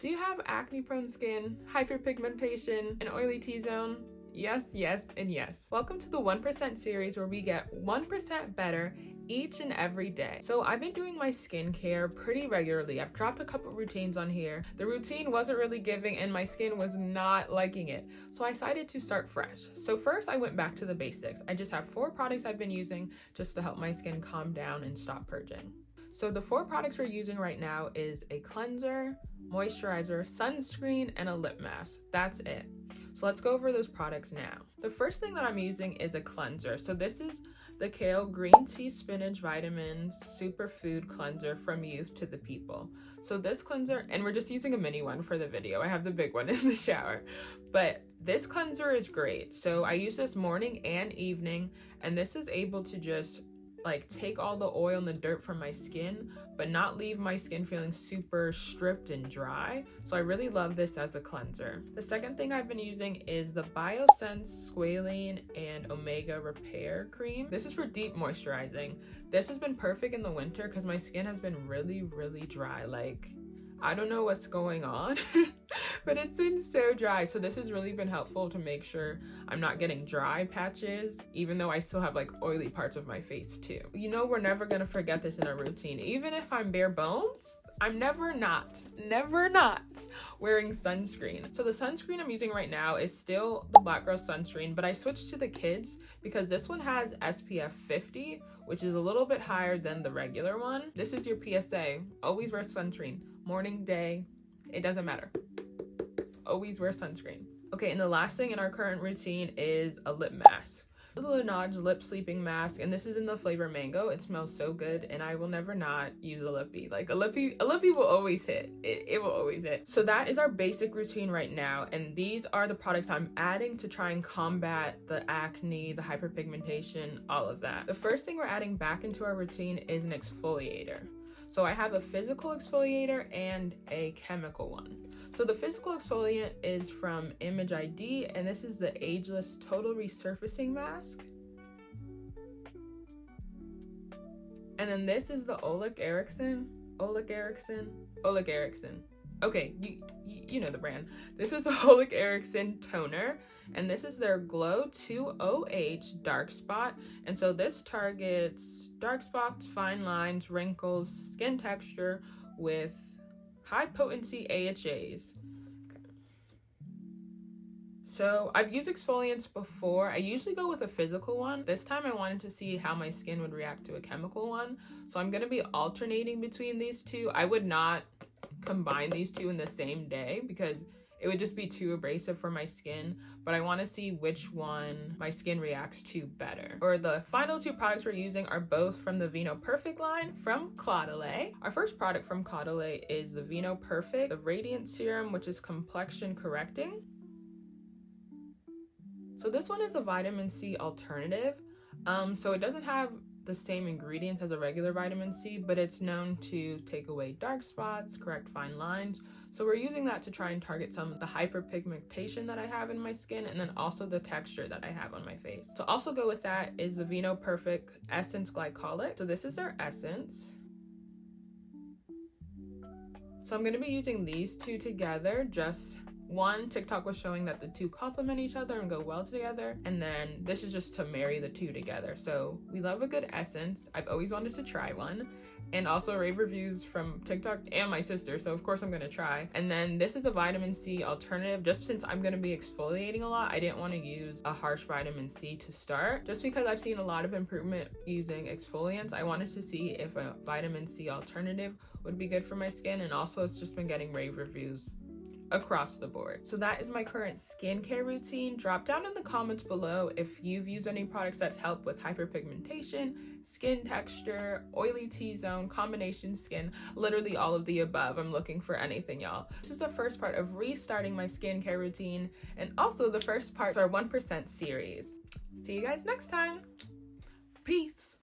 Do you have acne-prone skin, hyperpigmentation, an oily T-zone? Yes, yes, and yes. Welcome to the 1% series where we get 1% better each and every day. So I've been doing my skincare pretty regularly. I've dropped a couple routines on here. The routine wasn't really giving and my skin was not liking it. So I decided to start fresh. So first I went back to the basics. I just have 4 products I've been using just to help my skin calm down and stop purging. So the 4 products we're using right now is a cleanser, moisturizer, sunscreen, and a lip mask. That's it. So let's go over those products now. The first thing that I'm using is a cleanser. So this is the Kale Green Tea Spinach Vitamins Superfood Cleanser from Youth to the People. So this cleanser, and we're just using a mini one for the video. I have the big one in the shower. But this cleanser is great. So I use this morning and evening, and this is able to just like take all the oil and the dirt from my skin, but not leave my skin feeling super stripped and dry. So I really love this as a cleanser. The second thing I've been using is the Biossance Squalane and Omega Repair Cream. This is for deep moisturizing. This has been perfect in the winter because my skin has been really dry. Like, I don't know what's going on, but it's been so dry. So this has really been helpful to make sure I'm not getting dry patches, even though I still have like oily parts of my face too. You know, we're never gonna forget this in our routine. Even if I'm bare bones, I'm never not wearing sunscreen. So the sunscreen I'm using right now is still the Black Girl sunscreen, but I switched to the kids because this one has SPF 50, which is a little bit higher than the regular one. This is your PSA. Always wear sunscreen. Morning, day, it doesn't matter. Always wear sunscreen. Okay, and the last thing in our current routine is a lip mask. This is a Laniege lip sleeping mask, and this is in the flavor mango. It smells so good, and I will never not use a lippy. Like a lippy will always hit. It will always hit. So that is our basic routine right now, and these are the products I'm adding to try and combat the acne, the hyperpigmentation, all of that. The first thing we're adding back into our routine is an exfoliator. So I have a physical exfoliator and a chemical one. So the physical exfoliant is from Image ID, and this is the Ageless Total Resurfacing Mask. And then this is the Oleic Erickson. Okay, you know the brand. This is the Oleic Erickson toner, and this is their Glow 2OH Dark Spot. And so this targets dark spots, fine lines, wrinkles, skin texture with high potency AHAs. So I've used exfoliants before. I usually go with a physical one. This time I wanted to see how my skin would react to a chemical one. So I'm gonna be alternating between these two. I would not combine these two in the same day because it would just be too abrasive for my skin, but I want to see which one my skin reacts to better. Or the final 2 products we're using are both from the Vinoperfect line from Caudalie. Our first product from Caudalie is the Vinoperfect, the Radiant Serum, which is complexion correcting. So this one is a vitamin C alternative. So it doesn't have the same ingredients as a regular vitamin C, but it's known to take away dark spots, correct fine lines. So we're using that to try and target some of the hyperpigmentation that I have in my skin, and then also the texture that I have on my face. To also go with that is the Vinoperfect Essence Glycolic. So this is their essence. So I'm gonna be using these 2 together. Just one, TikTok was showing that the 2 complement each other and go well together, and then this is just to marry the 2 together. So we love a good essence. I've always wanted to try one, and also rave reviews from TikTok and my sister, so of course I'm gonna try. And then this is a vitamin C alternative. Just since I'm gonna be exfoliating a lot, I didn't want to use a harsh vitamin C to start. Just because I've seen a lot of improvement using exfoliants, I wanted to see if a vitamin C alternative would be good for my skin, and also it's just been getting rave reviews across the board. So that is my current skincare routine. Drop down in the comments below if you've used any products that help with hyperpigmentation, skin texture, oily T-zone, combination skin, literally all of the above. I'm looking for anything, y'all. This is the first part of restarting my skincare routine, and also the first part of our 1% series. See you guys next time. Peace.